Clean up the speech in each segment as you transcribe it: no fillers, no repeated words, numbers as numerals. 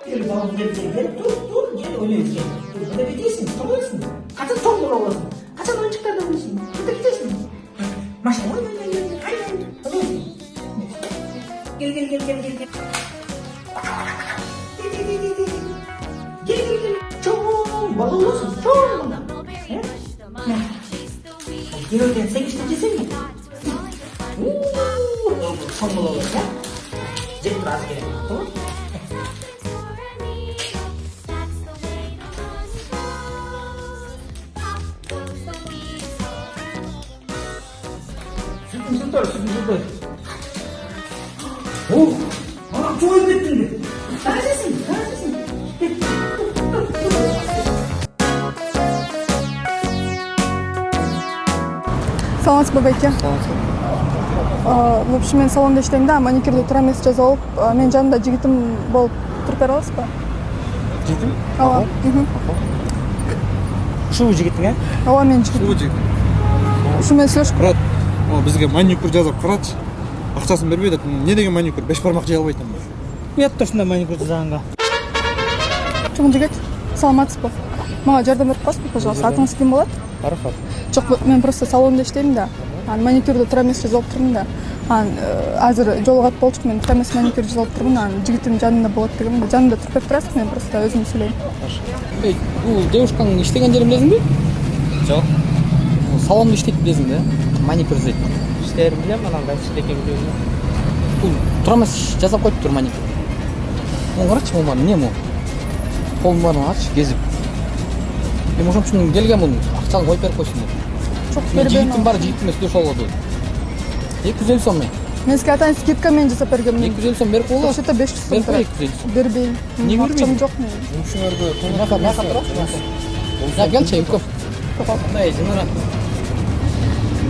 Telefonu gel. Dur. Gel oynuyoruz gel. Dur. Burada gideceksin. Tamamsın. Kaçın son bul olasın. Kaçın oyuncaklardan olursun. Burada gideceksin. Maşallah oyun. Hayır. Tamamsın. Gel. Gel. Çok bal olursun. Çok bundan. Gelirken sen işte kesin mi? Son bul olur ya. Cep biraz gel. Tamam mı? Süper. Oh, çok özlettin mi? Neredesin? Саламатсыз ба байке? В общем, мен салонда иштейм да, маникюрду туура эмес жазып алып, менин жанымда жигитим болуп туруп бере аласыз ба? Жигитим? Ооба. Ушул жигитиң, э? Ооба, менин жигитим. Ушул жигит. Ушу менен сүйлөшүп Брат, бизге маникюр жазып карачы. Акчасын бербей деп, эмне деген маникюр? 5 бармак жая албайт эми. Уят ушундай маникюр жасаганга. чоң жигит. Саламатсыз ба? Мага жардам берип коесузбу, пожалуйста. Атыңыз ким болот? Арфат. Жок, мен просто салонда иштейм да. Маникюрду туура эмес жазып алып турмун да. Азыр жолугат болчук, мен туура эмес маникюр жасап алып турмун. Жигитим жанымда болот дегем да. Жанымда туруп берип турасыз, мен просто өзүм сүйлөйм. Бул девушканын иштеген жерин билесиңби? Жок. Салонда иштейт билесиң да. Маникюр жасайт. Иштерин билем, анан кайсы экенин билбейм. Бул туура эмес жасап коюптур маникюр. Муну карачы, могу эмне могу. Колун баарын ачы, кезип. Мен ошон үчүн келгем муну. Акчаны коюп берип койсун деп. Жок, Мен бербейм. жигитим бар, жигитиме сүйлөшүп алып атат. 250 сом мен. Мен сизге атайын скидка менен жасап бергем. 250 сом берип коелу. Вообще-то 500 сом. Берип кой 250 сом. Бербейм. Эмнеге Акчам бербейсиң? жок менин. Я келчи, Юков. Кандай жымырат.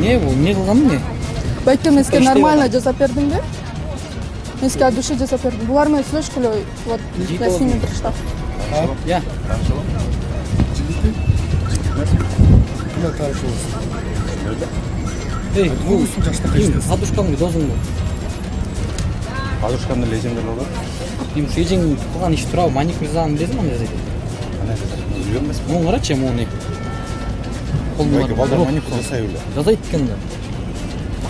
Не бул? Эмне кылган эмне? Байке, мен сизге Иштеп нормально жасап бердим да. Мен сизге от души жасап бердим. Булар менен сүйлөшкүлө. Вот, я с ними пришла. Я. Эй, бул Адушкаңды досуңбу? Адушкамды лежендер болот. Эми ушу эжең кылган иш туурабы? Маникюр жасаган билесиңби аны жасайт? Билбейм эмес. Муну карачы, муну. Байке балдар маникюр жасай эле. Жасайт экен да.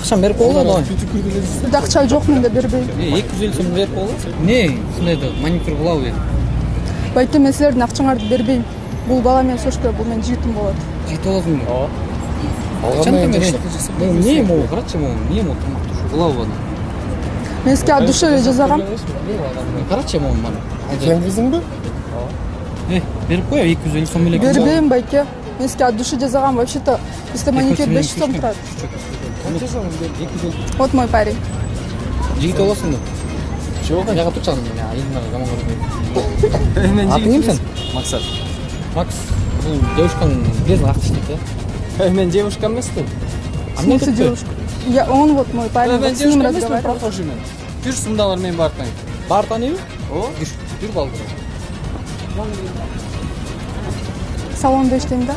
Акчаны берип коелу давай. Бизде акча жок, менде бербейм. 250 сом берип коелу. Не, ушундай да маникюр кылабы деп. Байке, мен силердин акчаңарды бербейм. Бул бала менен сүйлөшкүлө, бул менин жигитим болот. Жигит болосуңбу? Ооба. Акчаны берем. Эмне могу, карачы могу, эмне могу тамактуу кылабы аны. Мен сизге от души жасагам. Карачы могу мана. Сен кызыңбы? Берип коеюн 250 сом эле. Бербейм, байке. Мен сизге от души жасагам. Вообще-то бизде маникюр 500 сом турат. Вот мой парень. Жигит болосуңбу? Жок. Жага турчаң, мен айылмага жаман көрбөйм. Атың ким сен? Максат. Макс, бул девушкаң билесиң акча иштейт, э? Мен девушка эмесмин. В смысле девушка? Он вот мой парень, Мен вот с ним девушка эмесмин, разговаривал. прохожий мен. Жүр сумдалар менин бар таң. Бар тааныйбы? Ооба. Жүр балдар. Салонда иштейм да.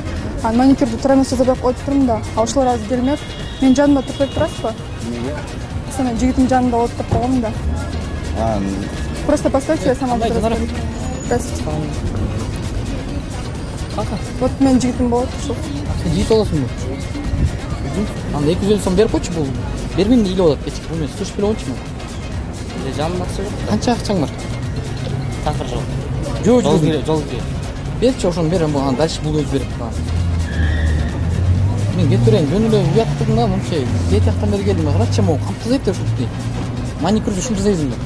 Маникюрду туура эмес жасап коюп турмун да. Ошолор азыр келмеп, менин жанымда туруп берип турасыз ба? Эмне? Мен жигитим жанымда болот деп койгом да. Просто поставьте, я сама буду разговаривать. Здравствуйте. Вот менин жигитим болот ушул. Сен жигит болосуңбу? Анда 250 сом берип койчу, бул бербейм деп элеп атат кечик. Бул мен сүйлөшүп бере койчумун. Жаным акча жок. Канча акчаң бар? Такыр жок. Жок, Жол жок. керек, жол керек. Берчи, ошону берем, аны дальше бул өзү берет. Мен кете берейин, жөн эле уят кылдым да, монча кет жактан бери келдим. Карачы могу камтызайт деп ушинтип. Маникюрду ушинтип жасайсыңбы?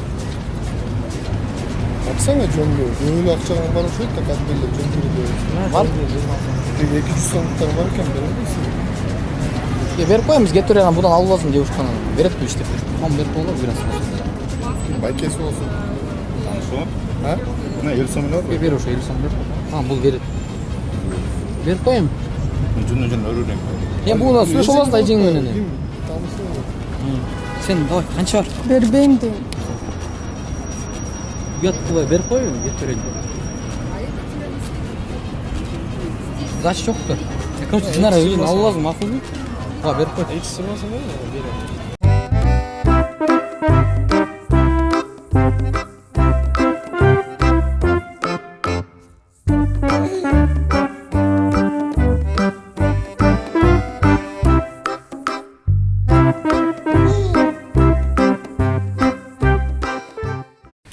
Baksana Jönlü, öyle akçalar var o şey de kadınla Jönlü Бар. 200 sonuçlar varken verebilirsin. Берип коем, биз кете берейин, будан алып аласың девушканы. Беретпи иштеп. Там берип коелу, бересиң. Baykesi olsun. Ha? Buna 50 сом var. Бер ошо 50 сом бер. Бул берет. Берип коем. Жүнү өрүрөң. Буна сүйлөшүп аласың да эжең менен. Tanışıyor. Сен давай, канча бар? Бербейм дейм. Уят кылбай берип коеюн, кете берейин. Задача жок да. Короче, Динара өзүң алып аласың, макулбу? Берип кой. Эч сумасы берем.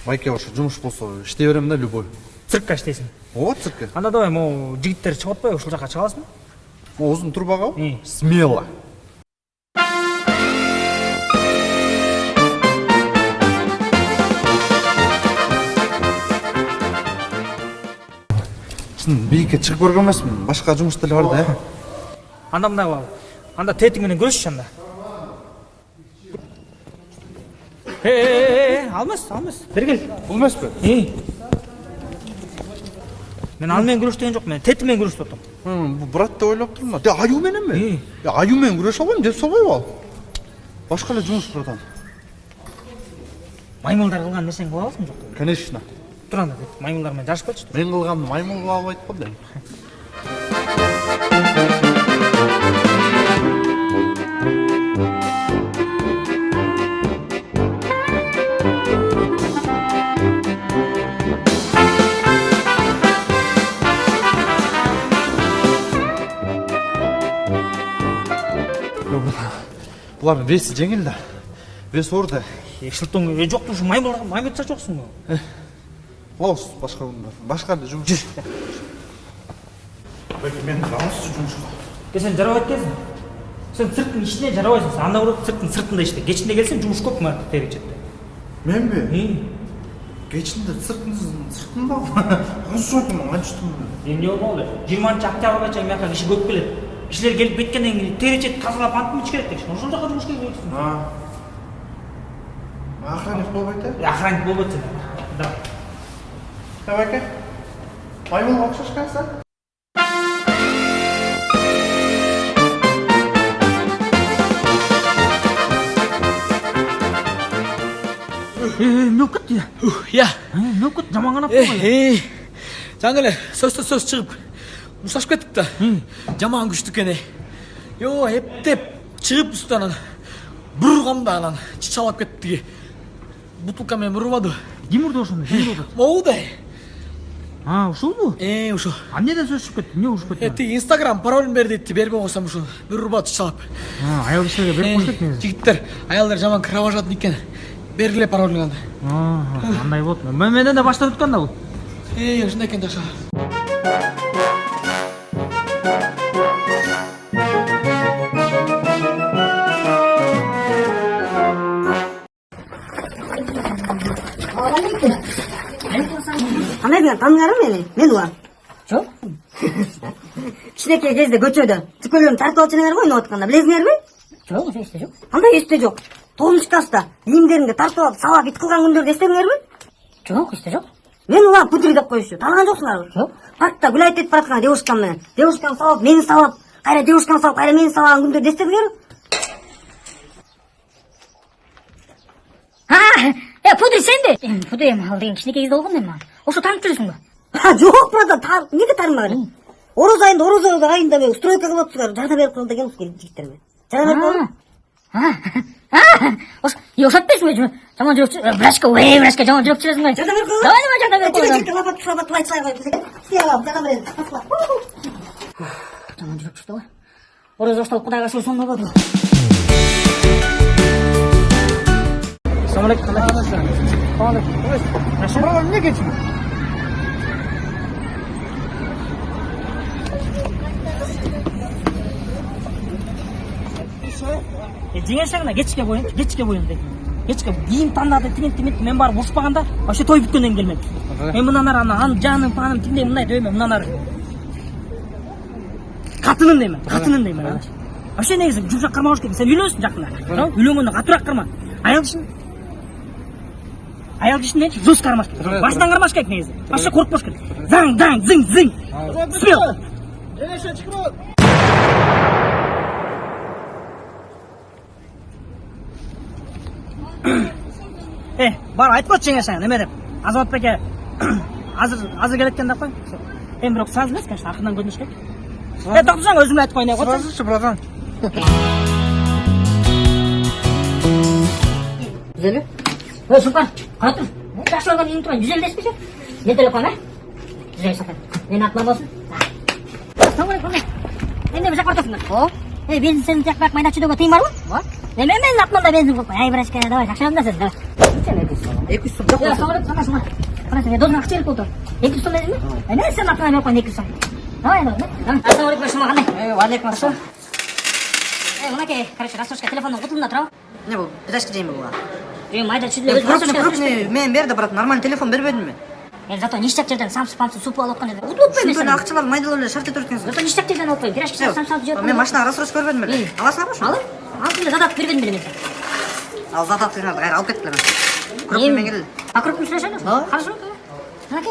Байке ошо жумуш болсо иштей берем да, любой. Циркка иштейсиң. Ооба, циркке. Анда давай могу жигиттер чыгып атпайбы, ушул жака чыга аласыңбы? Озун турбага? И. Смело. Бийикке чыгып көргөн эмесмин. Башка жумуш деле бар да. Анда мындай кылалы. Анда тетиң менен көрүшчү анда. Алмас. Бергел. Бул эмеспи? Мен ал менен күрөш деген жок, мен тети менен күрөштүп атам. Бул брат деп ойлоп турмун да. Аю мененби? Аю менен күрөшө албайм деп салбайбы ал? Башка эле жумуш братан. Маймылдар кылган нерсени кыла аласың жок? Конечно. Тур анда, маймылдар менен жарышпачы. Мен кылганды маймыл кыла албайт го дейм. Булардын веси жеңил да. Вес оор да. Шылтың жок, ушу маймылча жоксуңбу? Лаус башка күндө. Башка эле жумуш. Мен намысчы жумушка. Сен жарабайт экенсиң. Сен цирктин ичине жарабайсың. Сен анда көрүп цирктин сыртында иште. Кечинде келсең жумуш көп ма теричетте. Менби? Кечинде сыртында. Кошойтум, анчтым. Эмне болду? 20-октябрга чейин мияка киши көп келет. Кишилер келип кеткенден кийин теричет тазалап антып ич керек дейсиң. Ошол жака жумуш келесиң. Охранник болбойт э? Охранник болбойт сен. Да. Давай-ка. Маймылга окшошкансың? Мөп кетти. Я. Мөп кетти, жаман канап койгон. Жаңы эле сөз чыгып мусашып кеттик да. Жаман күчтүү экен. Эптеп чыгып устанан бургам да анан чычалап кетти. Бутылка менен бурбады. Ким урду ошону? Ким урду? Моуда. Ушулбу? Ушул. Эмнеден сөз чыгып кетти? Эмне ушуп кетти? Тиги Instagram паролун бер дейт, бербей койсом ушул бурбады чычалап. Аял кишилерге берип коюш керек негизи. Жигиттер, аялдар жаман кровожадный экен. Бергиле паролуңду. Андай болот. Менден да баштап өткөн да бул. Ушундай экен Жаша. Кандай деген тааныгарым мени? Мен улам. Жок. Кичинекей кезде көчөдө чүкөлөрүн тартып алчу элеңер го ойноп атканда, билесиңерби? Жок, эсте жок. Кандай эсте жок? 9 класста кийимдеримди тартып алып сабак ит кылган күндөрдү эстебиңерби? Жок, эсте жок. Мен улам пудри деп коюшчу. Тааныган жоксуңарбы? Жок. Паркта гулять этип бараткан девушкам менен. Девушкам сабап, мени сабап, кайра девушкам сабап, кайра мени сабаган күндөрдү эстебиңерби? Пудри сенби? Пудри ал деген кичинекей кезде болгон эми. Ошо таанып жүрөсүңбү? Жок, брата, эмнеге таанымаган? Ороз айында мен стройка кылып атсыңар, жардам берип коелу деген жигиттерме. Жардам берип коелу. Ошо айтпайсыңбы? Жаман жүрөкчү, брашка жаман жүрөкчү жүрөсүң. Жардам берип коелу. Давай, жардам берип коелу. Лапат лайт жардам берип. Жаман жүрөкчү да. Ороз башталып Кудайга шул сонго болду. Assalamu alaikum. Нашо эмне кетчиң? Жеңешеңне кечке боюн деди. Кечке кийим тандады, тигин мен барып ушпаганда вообще той бүткөндөн келмеди. Мен мындан ары анын жаным, паным тиндей мындай дөймө, мындан ары. Катының деймин. Вообще негизи жумшак кармабаш керек. Сен үйлөнсүң жакында. Үйлөнгөндө катуураак карма. Аял кишинен жуз кармаш керек. Башынан кармаш керек негизи. Вообще коркпош керек. Заң, зың. Спел. Жеңеше чыкырып. Бар айтып кет жеңешең, неме деп. Азамат беке азыр келет экен деп кой. Эми бирок саз эмес, конечно, акырдан көрүнүш керек. Токтосоң өзүм айтып коюн, койчу. Сразу братан. Güzel. Sultan, katıl. Taş olmadan unutmayın. Güzelleşmiş. Ne telefon ha? Güzel sakın. Ne naklam olsun? Tamam aleyküm. Ne de bize kartofun o? Benzin senin tek bakmayın açıda batayım var mı? Var. Ne ben aklımda benzin kokma. Ay bırak kere davay. Akşam nasıl? Ne diyorsun? 200 сом жоқ Я болса. салып қана. Қарасаң, я должен ақша керек болды. 200 сом дедім бе? Не сен артыңа беріп қойын 200 сом. Давай, давай. Ассалаумағалейкум, ашыма қандай? Уағалейкум ассалам. Мынаке, короче, рассрочка телефонның құтылында тұра. Не бұл, пидашка жеймін бұға. Майда чүдлі. Крупный мен берді, брат, нормальный телефон бербедім мен. Зато ништяк жерден самсы супу алып отқан еді. Ұтылып қой Шынтойны мен. ақчалар майдалы шарт етіп өткенсің. Зато ништяк жерден алып қойын. Пирашки самсы жеп. Мен машинаға рассрочка бербедім бе? Аласың ба? Алып. Алтынды задап бербедім бе мен. Ал задап деген ғайр алып кеттілер. Крупный мен келді. А крупный сөйлешеміз? Хорошо. Мынаке.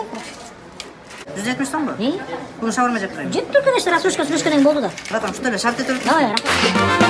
170 сом ба? И? Бүгін шаурма жеп тұрайын. Жеп тұр, конечно, рассрочка болды да. Братан, что ли, шарт етіп Давай, рахмет.